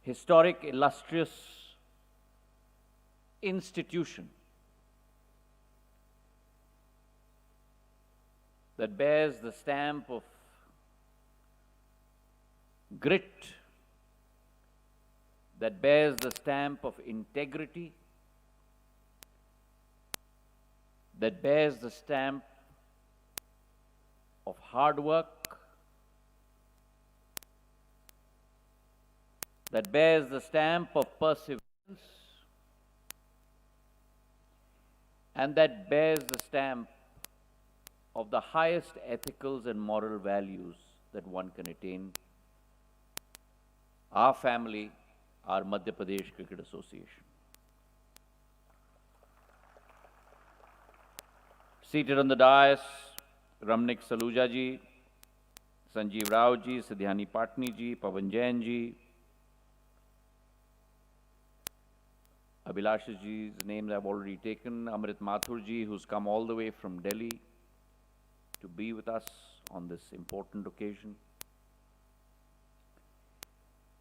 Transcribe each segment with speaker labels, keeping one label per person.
Speaker 1: historic, illustrious institution that bears the stamp of grit, that bears the stamp of integrity, that bears the stamp of hard work, that bears the stamp of perseverance, and that bears the stamp of the highest ethicals and moral values that one can attain. Our family, our Madhya Pradesh Cricket Association. Seated on the dais, Ramnik Saluja ji, Sanjeev Rao ji, Sidhyani Patni ji, Pavan Jain ji, Abhilash ji's names I've already taken, Amrit Mathur ji, who's come all the way from Delhi to be with us on this important occasion.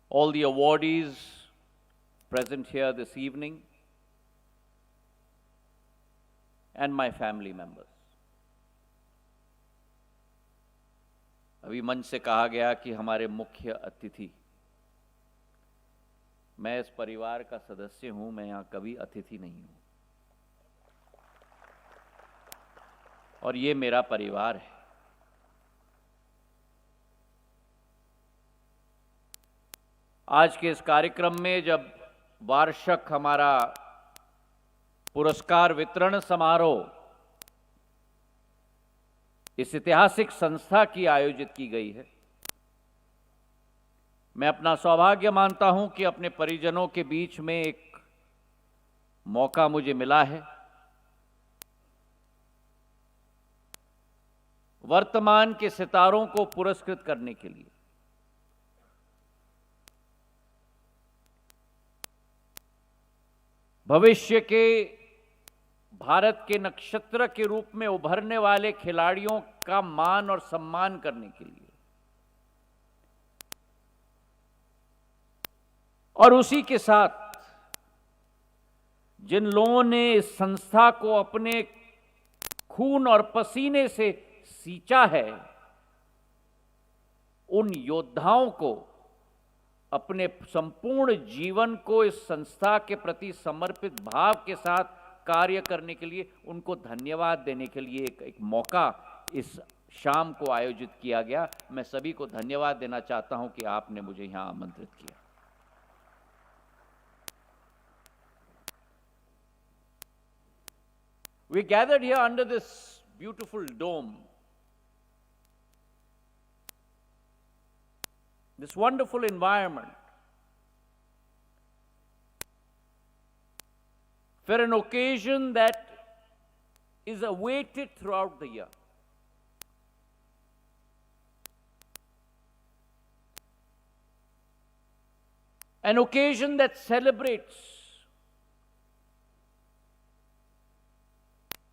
Speaker 1: All the awardees present here this evening, and my family members. अभी मंच से कहा गया कि हमारे मुख्य अतिथि, मैं इस परिवार का सदस्य हूं, मैं यहां कभी अतिथि नहीं हूं, और ये मेरा परिवार है। आज के इस कार्यक्रम में जब वार्षिक हमारा पुरस्कार वितरण समारोह इस ऐतिहासिक संस्था की आयोजित की गई है, मैं अपना सौभाग्य मानता हूं कि अपने परिजनों के बीच में एक मौका मुझे मिला है। वर्तमान के सितारों को पुरस्कृत करने के लिए भविष्य के भारत के नक्षत्र के रूप में उभरने वाले खिलाड़ियों का मान और सम्मान करने के लिए, और उसी के साथ जिन लोगों ने इस संस्था को अपने खून और पसीने से सींचा है, उन योद्धाओं को अपने संपूर्ण जीवन को इस संस्था के प्रति समर्पित भाव के साथ कार्य करने के लिए उनको धन्यवाद देने के लिए एक मौका इस शाम को आयोजित किया गया। मैं सभी को धन्यवाद देना चाहता हूं कि आपने मुझे यहां आमंत्रित किया। We gathered here under this beautiful dome, this wonderful environment, for an occasion that is awaited throughout the year. An occasion that celebrates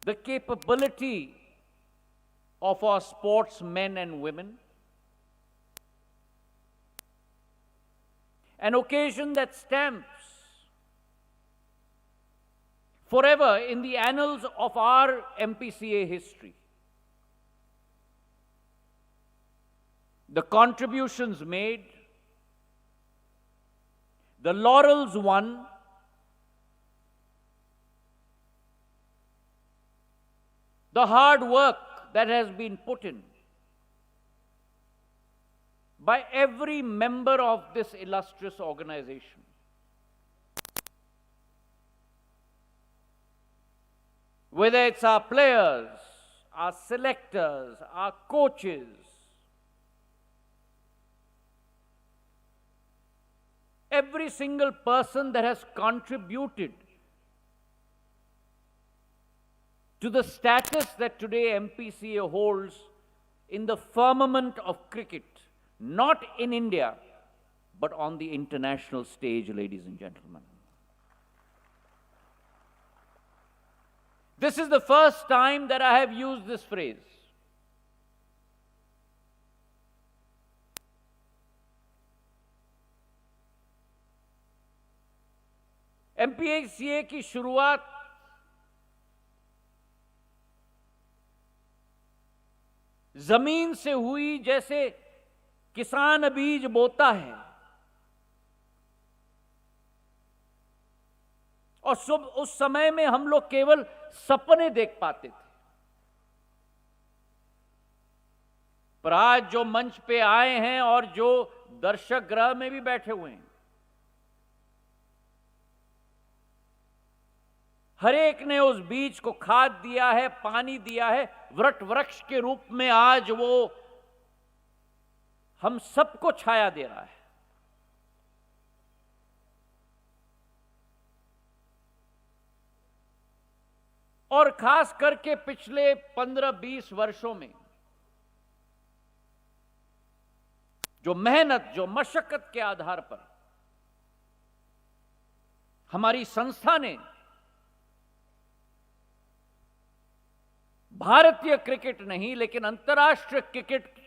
Speaker 1: the capability of our sportsmen and women. An occasion that stamps forever in the annals of our MPCA history the contributions made, the laurels won, the hard work that has been put in by every member of this illustrious organization. Whether it's our players, our selectors, our coaches, every single person that has contributed to the status that today MPCA holds in the firmament of cricket, not in India, but on the international stage, ladies and gentlemen. This is the first time that I have used this phrase. MPCA की शुरुआत जमीन से हुई, जैसे किसान बीज बोता है और उस समय में हम लोग केवल सपने देख पाते थे। पर आज जो मंच पे आए हैं और जो दर्शक गृह में भी बैठे हुए हैं, हर एक ने उस बीज को खाद दिया है, पानी दिया है, वट वृक्ष के रूप में आज वो हम सबको छाया दे रहा है। और खास करके पिछले 15-20 वर्षों में जो मेहनत, जो मशक्कत के आधार पर हमारी संस्था ने भारतीय क्रिकेट नहीं लेकिन अंतर्राष्ट्रीय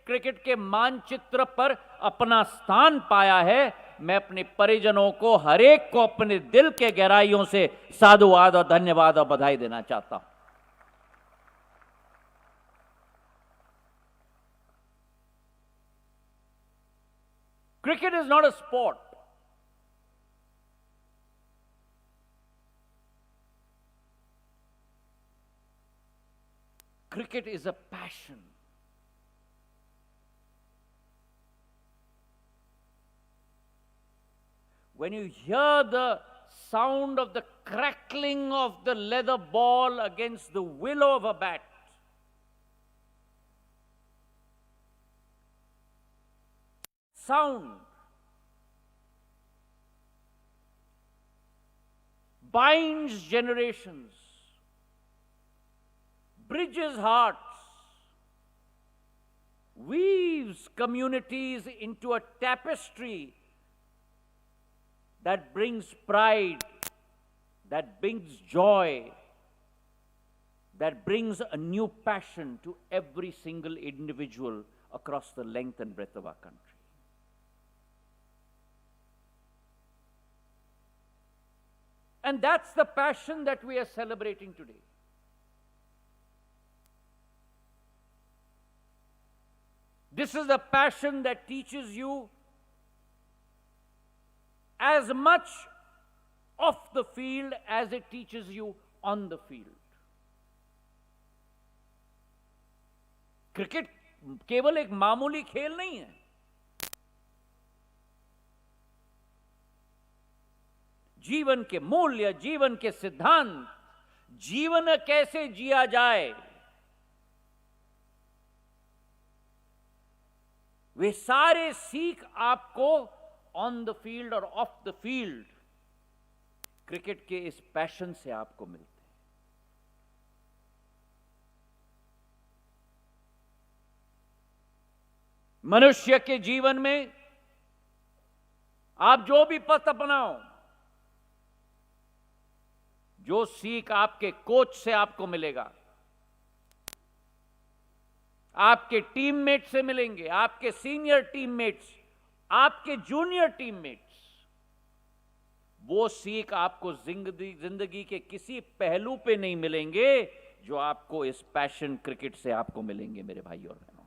Speaker 1: क्रिकेट के मानचित्र पर अपना स्थान पाया है, मैं अपने परिजनों को, हर एक को अपने दिल के गहराइयों से साधुवाद और धन्यवाद और बधाई देना चाहता हूं। Cricket is not a sport. Cricket is a passion. When you hear the sound of the crackling of the leather ball against the willow of a bat, sound binds generations, bridges hearts, weaves communities into a tapestry that brings pride, that brings joy, that brings a new passion to every single individual across the length and breadth of our country. And that's the passion that we are celebrating today. This is a passion that teaches you as much off the field as it teaches you on the field. Cricket केवल एक मामूली खेल नहीं है. जीवन के मूल्य, जीवन के सिद्धांत, जीवन कैसे जिया जाए, वे सारे सीख आपको ऑन द फील्ड और ऑफ द फील्ड क्रिकेट के इस पैशन से आपको मिलते हैं. मनुष्य के जीवन में आप जो भी पथ अपनाओ, जो सीख आपके कोच से आपको मिलेगा, आपके टीममेट से मिलेंगे, आपके सीनियर टीममेट्स, आपके जूनियर टीममेट्स, वो सीख आपको जिंदगी के किसी पहलू पे नहीं मिलेंगे जो आपको इस पैशन क्रिकेट से आपको मिलेंगे मेरे भाई और बहनों.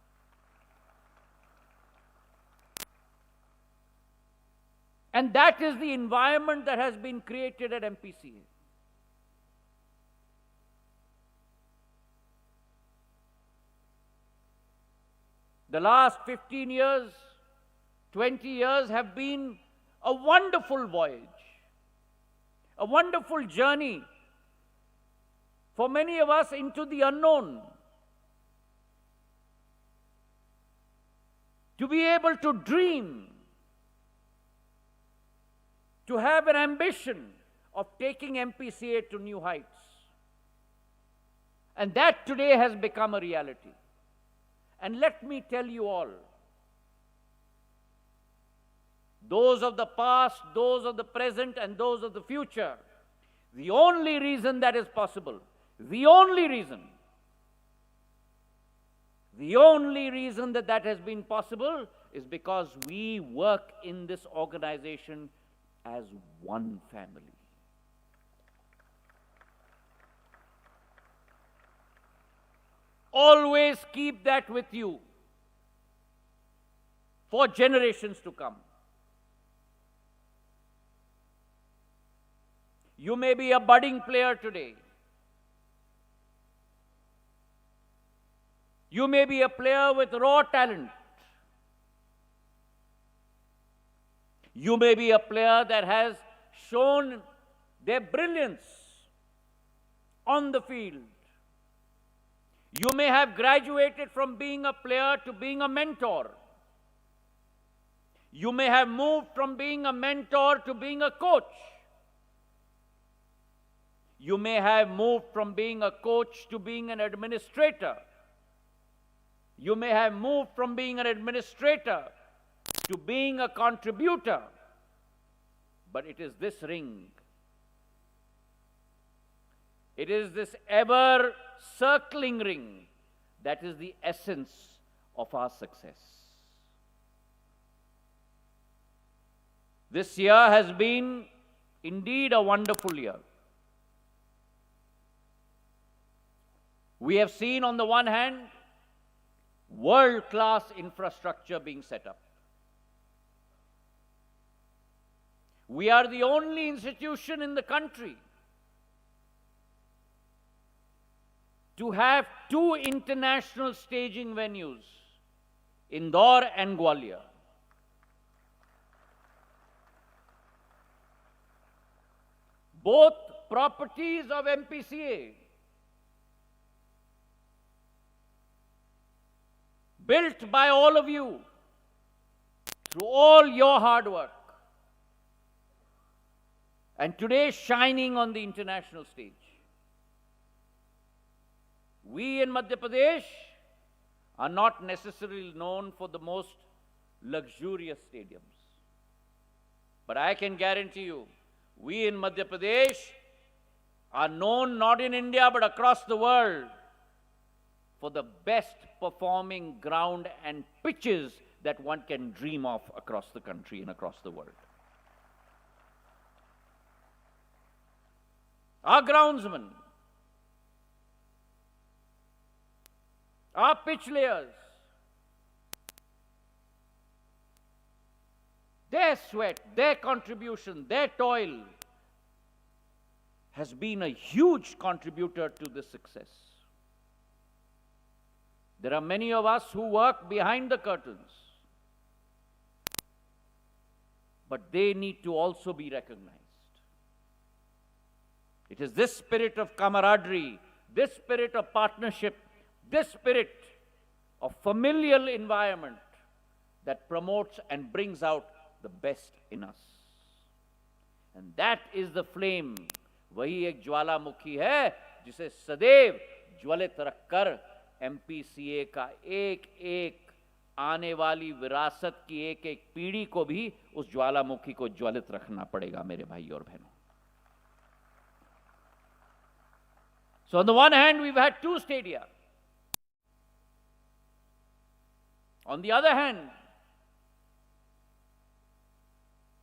Speaker 1: And that is the environment that has been created at MPCA. The last 15 years, 20 years have been a wonderful voyage, a wonderful journey for many of us into the unknown. To be able to dream, to have an ambition of taking MPCA to new heights. And that today has become a reality. And let me tell you all, those of the past, those of the present, and those of the future, the only reason that is possible, the only reason that has been possible is because we work in this organization as one family. Always keep that with you for generations to come. You may be a budding player today. You may be a player with raw talent. You may be a player that has shown their brilliance on the field. You may have graduated from being a player to being a mentor. You may have moved from being a mentor to being a coach. You may have moved from being a coach to being an administrator. You may have moved from being an administrator to being a contributor. But it is this ring. It is this ever circling ring that is the essence of our success. This year has been indeed a wonderful year. We have seen, on the one hand, world-class infrastructure being set up. We are the only institution in the country to have two international staging venues, Indore and Gwalior. Both properties of MPCA, built by all of you through all your hard work, and today shining on the international stage. We in Madhya Pradesh are not necessarily known for the most luxurious stadiums. But I can guarantee you, we in Madhya Pradesh are known not in India but across the world for the best performing ground and pitches that one can dream of across the country and across the world. Our groundsmen, our pitch layers, their sweat, their contribution, their toil has been a huge contributor to this success. There are many of us who work behind the curtains, but they need to also be recognized. It is this spirit of camaraderie, this spirit of partnership, this spirit of familial environment that promotes and brings out the best in us. And that is the flame. वही एक ज्वालामुखी है जिसे सदैव ज्वलित रखकर MPCA का एक एक आने वाली विरासत की एक एक पीढ़ी को भी उस ज्वालामुखी को ज्वलित रखना पड़ेगा, मेरे भाई और बहनों. So on the one hand, we've had two stadia. On the other hand,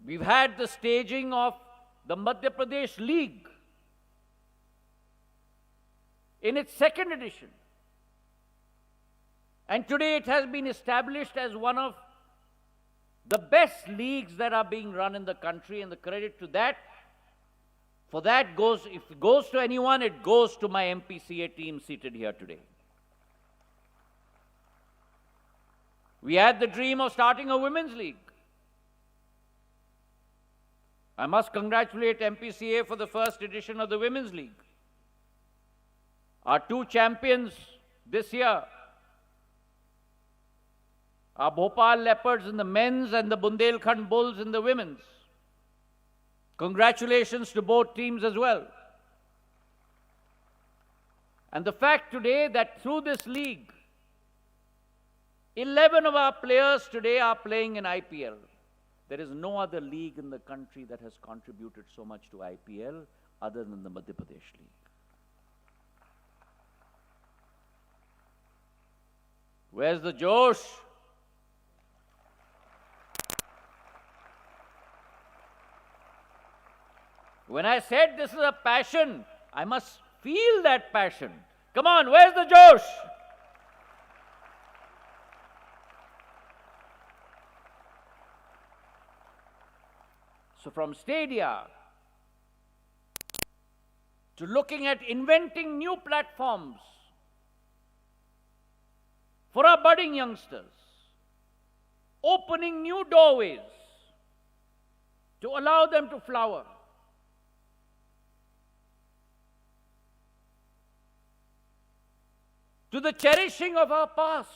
Speaker 1: we've had the staging of the Madhya Pradesh League in its second edition. And today it has been established as one of the best leagues that are being run in the country, and the credit to that, for that goes, if it goes to anyone, it goes to my MPCA team seated here today. We had the dream of starting a women's league. I must congratulate MPCA for the first edition of the Women's League. Our two champions this year are Bhopal Leopards in the men's and the Bundelkhand Bulls in the women's. Congratulations to both teams as well. And the fact today that through this league, 11 of our players today are playing in IPL. There is no other league in the country that has contributed so much to IPL other than the Madhya Pradesh League. Where's the Josh? When I said this is a passion, I must feel that passion. Come on, where's the Josh? So from stadia to looking at inventing new platforms for our budding youngsters, opening new doorways to allow them to flower, to the cherishing of our past,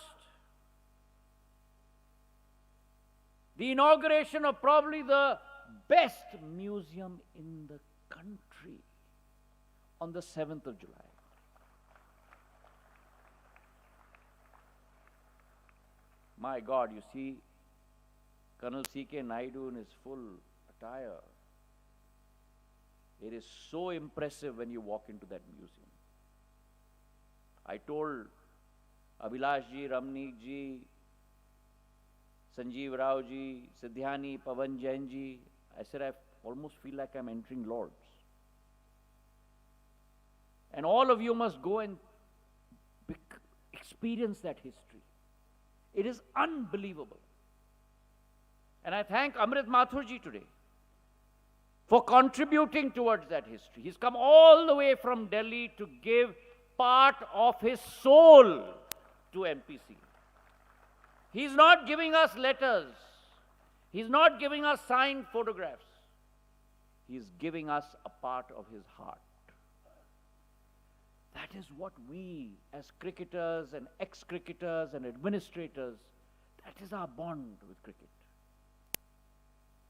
Speaker 1: the inauguration of probably the best museum in the country on the 7th of July. My God, you see Colonel C.K. Naidu in his full attire. It is so impressive when you walk into that museum. I told Abhilash ji, Ramneek ji, Sanjeev Rao ji, Siddhyani, Pavan Jain ji, I said I almost feel like I'm entering Lord's. And all of you must go and experience that history. It is unbelievable. And I thank Amrit Mathur ji today for contributing towards that history. He's come all the way from Delhi to give part of his soul to MPCA. He's not giving us letters. He's not giving us signed photographs. He's giving us a part of his heart. That is what we as cricketers and ex-cricketers and administrators, that is our bond with cricket.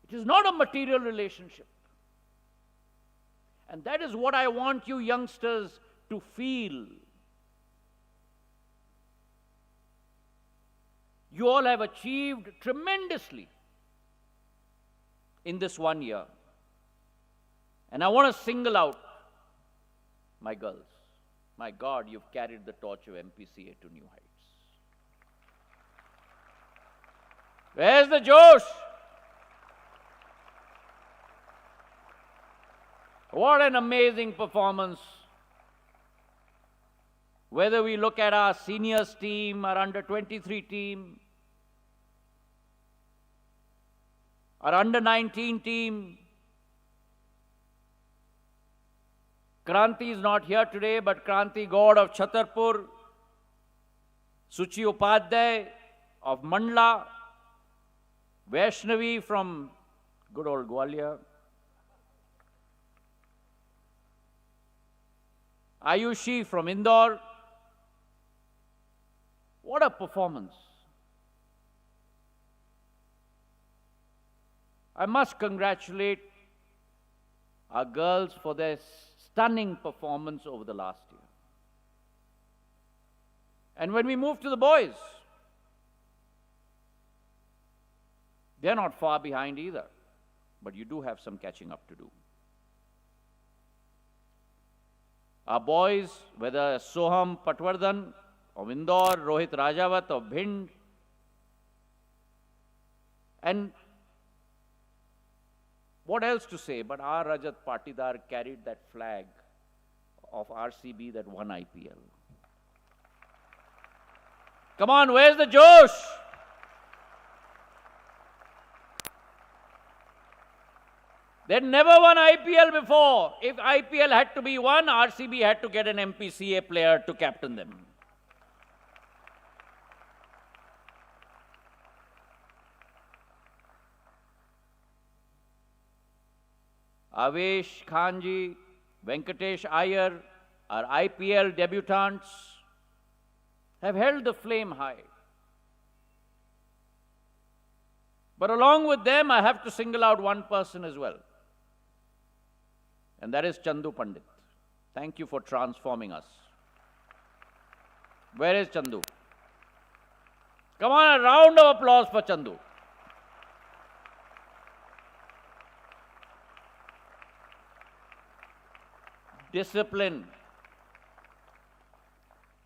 Speaker 1: It is not a material relationship. And that is what I want you youngsters to feel. You all have achieved tremendously in this 1 year. And I want to single out my girls. My God, you've carried the torch of MPCA to new heights. Where's the Josh? What an amazing performance. Whether we look at our seniors team, our under-23 team, our under-19 team. Kranti is not here today, but Kranti God of Chhatarpur, Suchi Upadhyay of Mandla, Vaishnavi from good old Gwalior, Ayushi from Indore. What a performance. I must congratulate our girls for their stunning performance over the last year. And when we move to the boys, they're not far behind either, but you do have some catching up to do. Our boys, whether Soham Patwardhan of Indore, Rohit Rajawat of Bhind, and what else to say, but our Rajat Patidar carried that flag of RCB that won IPL. Come on, where's the Josh? They'd never won IPL before. If IPL had to be won, RCB had to get an MPCA player to captain them. Avesh Khanji, Venkatesh Iyer, our IPL debutants, have held the flame high. But along with them, I have to single out one person as well. And that is Chandu Pandit. Thank you for transforming us. Where is Chandu? Come on, a round of applause for Chandu. Discipline.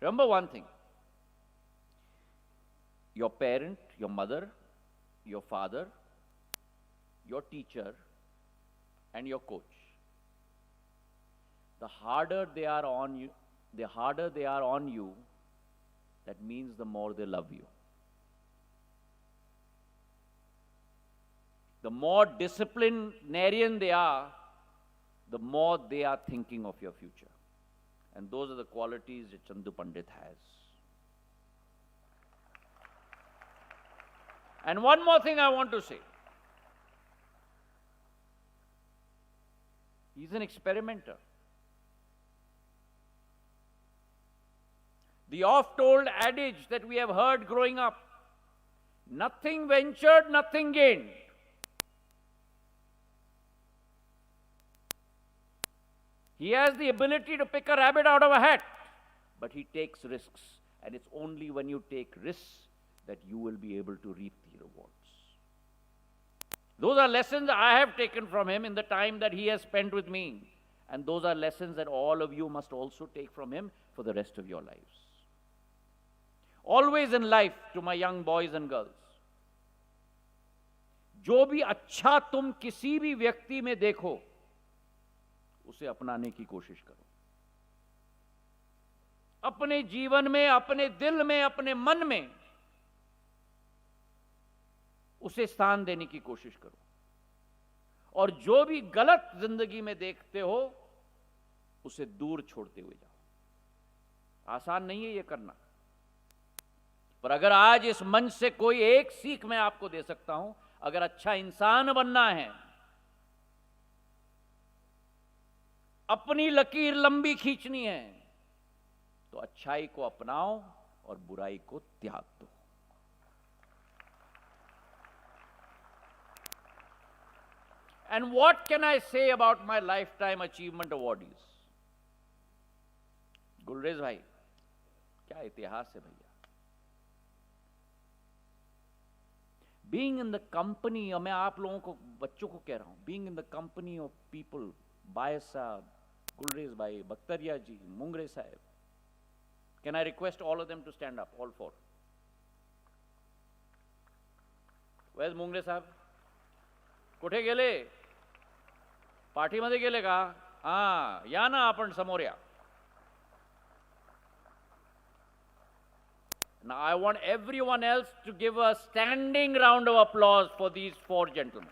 Speaker 1: Remember one thing. Your parent, your mother, your father, your teacher, and your coach. The harder they are on you, that means the more they love you. the more disciplinarian they are, the more they are thinking of your future. And those are the qualities that Chandu Pandit has. And one more thing I want to say. He's an experimenter. The oft-told adage that we have heard growing up, nothing ventured, nothing gained. He has the ability to pick a rabbit out of a hat, but he takes risks. And it's only when you take risks that you will be able to reap the rewards. Those are lessons I have taken from him in the time that he has spent with me. And those are lessons that all of you must also take from him for the rest of your lives. Always in life, to my young boys and girls, जो भी अच्छा तुम किसी भी व्यक्ति में देखो, उसे अपनाने की कोशिश करो. अपने जीवन में, अपने दिल में, अपने मन में उसे स्थान देने की कोशिश करो. और जो भी गलत जिंदगी में देखते हो, उसे दूर छोड़ते हुए जाओ. आसान नहीं है ये करना, पर अगर आज इस मंच से कोई एक सीख मैं आपको दे सकता हूं, अगर अच्छा इंसान बनना है, अपनी लकीर लंबी खींचनी है, तो अच्छाई को अपनाओ और बुराई को त्याग दो. And what can I say about my lifetime achievement awardees? Gulrez भाई, क्या इतिहास है भैया. Being in the company, और मैं आप लोगों को, बच्चों को कह रहा हूं, being in the company of people, बाय साहब, गुलरेज भाई, बख्तरिया जी, मुंगरे साहब. Can I request all of them to stand up, all four? Where's Mungre साहब? कुठे गेले? पाठीमध्ये गेले का? हां, या ना आपण समोर या. Now I want everyone else to give a standing round of applause for these four gentlemen.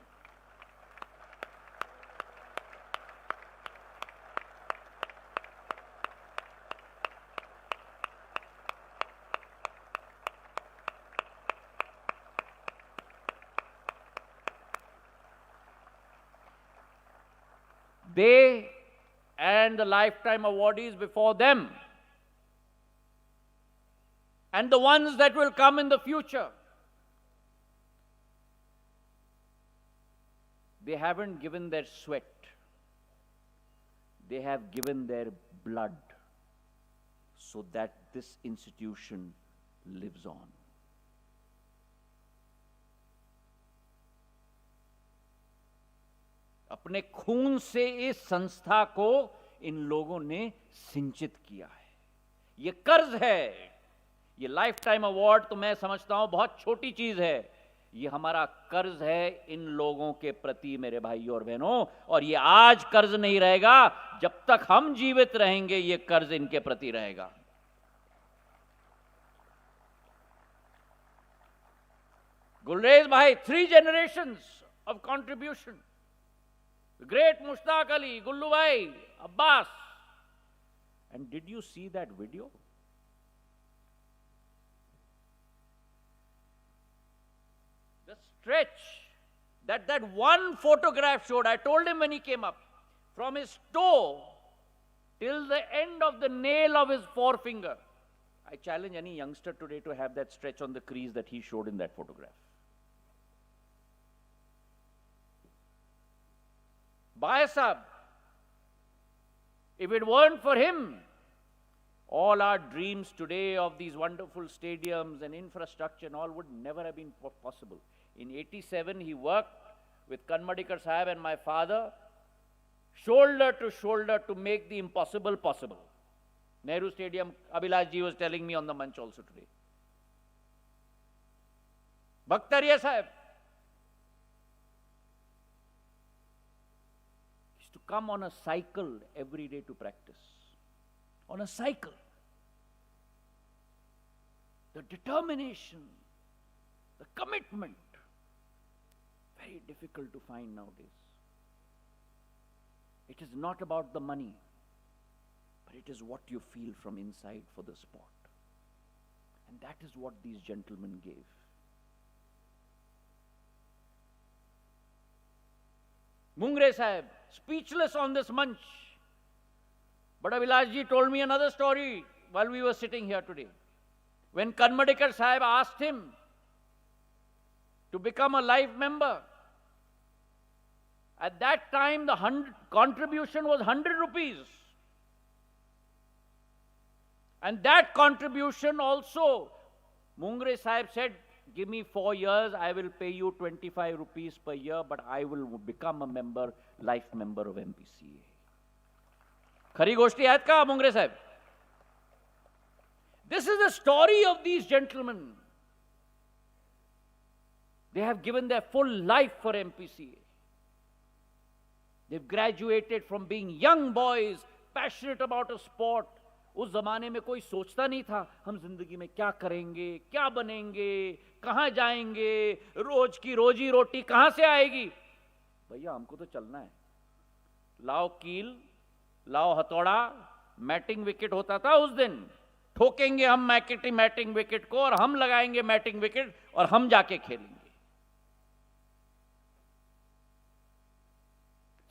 Speaker 1: They and the lifetime awardees before them, and the ones that will come in the future, they haven't given their sweat. They have given their blood so that this institution lives on. अपने खून से इस संस्था को इन लोगों ने सिंचित किया है. ये कर्ज है. ये लाइफ टाइम अवार्ड तो मैं समझता हूं बहुत छोटी चीज है. ये हमारा कर्ज है इन लोगों के प्रति, मेरे भाइयों और बहनों. और ये आज कर्ज नहीं रहेगा, जब तक हम जीवित रहेंगे ये कर्ज इनके प्रति रहेगा. गुलरेज भाई, 3 generations of contribution. The great Mushtaq Ali, Gullu Bhai, Abbas. And did you see that video? The stretch that one photograph showed, I told him when he came up, from his toe till the end of the nail of his forefinger. I challenge any youngster today to have that stretch on the crease that he showed in that photograph. Bhai Sahab, if it weren't for him, all our dreams today of these wonderful stadiums and infrastructure and all would never have been possible. In 87, he worked with Kanmadikar Sahab and my father, shoulder to shoulder, to make the impossible possible. Nehru Stadium, Abhilash ji was telling me on the munch also today. Bhaktariya Sahab used to come on a cycle every day to practice. On a cycle. The determination, the commitment. Very difficult to find nowadays. It is not about the money, but it is what you feel from inside for the sport. And that is what these gentlemen gave. Mungre Sahib, speechless on this munch. But Abhilash told me another story while we were sitting here today. When Kanmadikar Sahib asked him to become a life member, at that time the contribution was 100 rupees. And that contribution also, Mungre Sahib said, give me 4 years, I will pay you 25 rupees per year, but I will become a member, life member of MPCA. Khari goshti hai ka, Mungre Sahib? This is the story of these gentlemen. They have given their full life for MPCA. They've graduated from being young boys, passionate about a sport. उस जमाने में कोई सोचता नहीं था हम जिंदगी में क्या करेंगे, क्या बनेंगे, कहां जाएंगे, रोज की रोजी रोटी कहां से आएगी। भैया हमको तो चलना है, लाओ कील, लाओ हथौड़ा, मैटिंग विकेट होता था उस दिन, ठोकेंगे हम मैटिंग विकेट को और हम लगाएंगे मैटिंग विकेट और हम जाके खेलेंगे।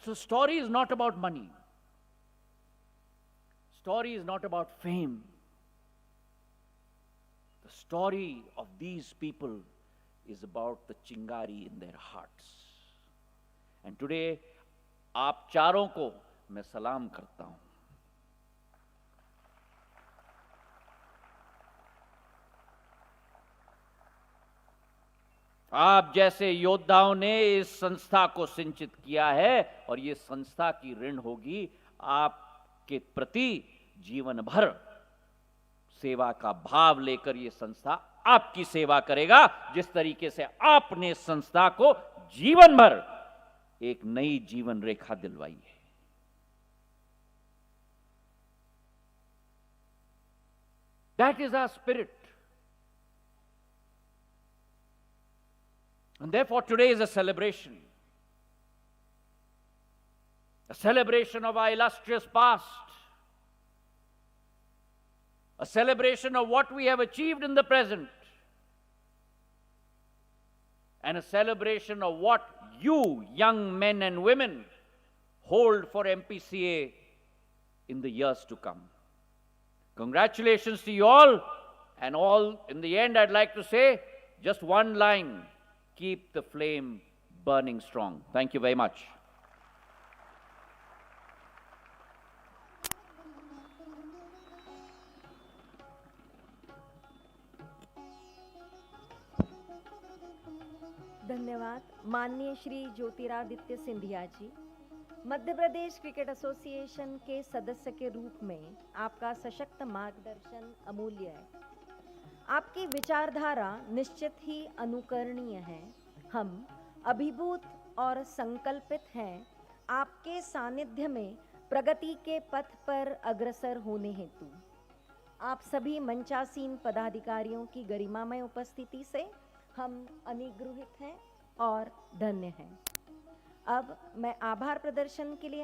Speaker 1: So story is not about money. Story is not about fame. The story of these people is about the chingari in their hearts. And today, आप चारों को मैं सलाम करता हूं। आप जैसे योद्धाओं ने इस संस्था को सिंचित किया है और ये संस्था की ऋण होगी आपके प्रति जीवन भर। सेवा का भाव लेकर ये संस्था आपकी सेवा करेगा, जिस तरीके से आपने संस्था को जीवन भर एक नई जीवन रेखा दिलवाई है। That is our spirit. And therefore today is a celebration of our illustrious past, a celebration of what we have achieved in the present, and a celebration of what you, young men and women, hold for MPCA in the years to come. Congratulations to you all, and all, in the end, I'd like to say just one line: keep the flame burning strong. Thank you very much.
Speaker 2: धन्यवाद माननीय Shri Jyotiraditya Scindia ji. Madhya Pradesh cricket association के सदस्य के रूप में आपका सशक्त मार्गदर्शन अमूल्य है। आपकी विचारधारा निश्चित ही अनुकरणीय है। हम अभिभूत और संकल्पित हैं आपके सानिध्य में प्रगति के पथ पर अग्रसर होने हेतु। आप सभी मंचासीन पदाधिकारियों की गरिमामय उपस्थिति से हम अनुग्रहित हैं और धन्य हैं। अब मैं आभार प्रदर्शन के लिए